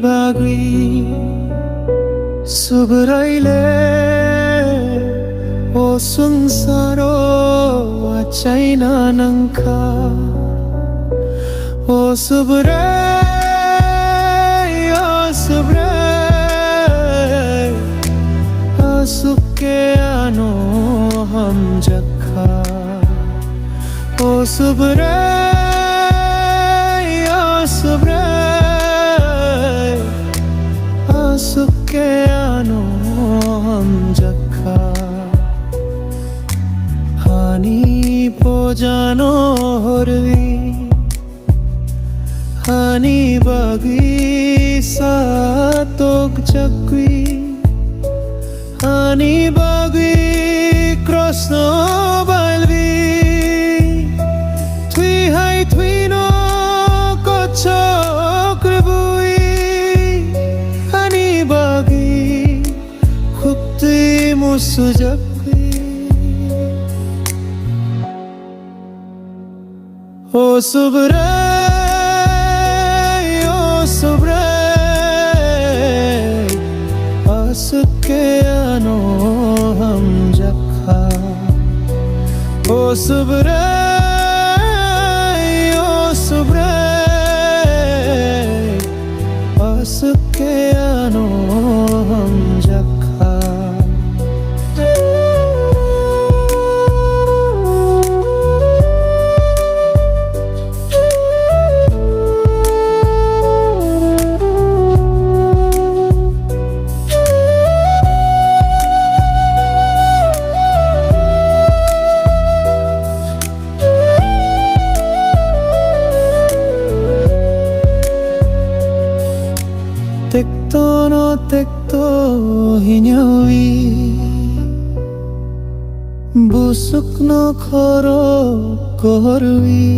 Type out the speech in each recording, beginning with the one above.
bagui subraile o sunsaro achaina nangka o subrai asuke ano ham jakha o subrai asuke ano ham jakha hani pojano horvi hani bagi satok jakwi hani bagi krasno balvi thui hai thui no kochok rubui hani bagi khukti musujakwi o subrai asuke ano ham jakha o subrai asuke ano ham jakha tekto hinyawi busuk no khoro korwi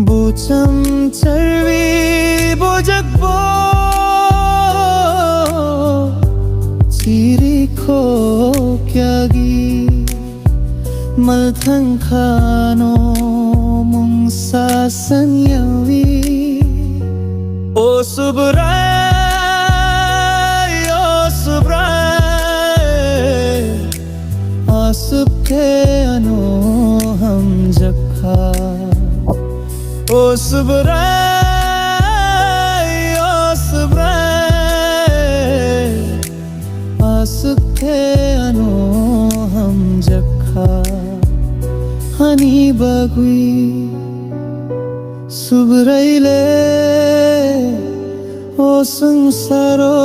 bucham charvi bojakbo chiri kho kyagi malthang khano mungsa sanyawi o subrai asuke ano ham jakha o subrai asuke ano ham jakha hani bagui subraile o sansaro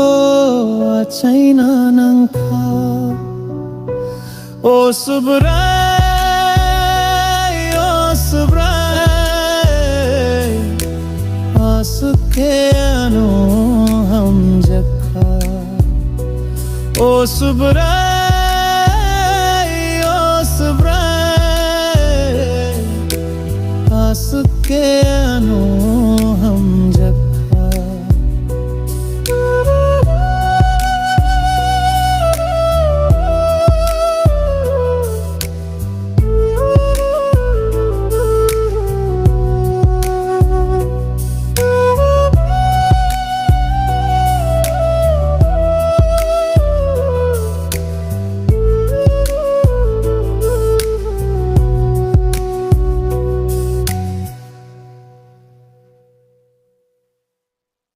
achaina nangka o subrai asuke ano ham jakha o subrai asuke ano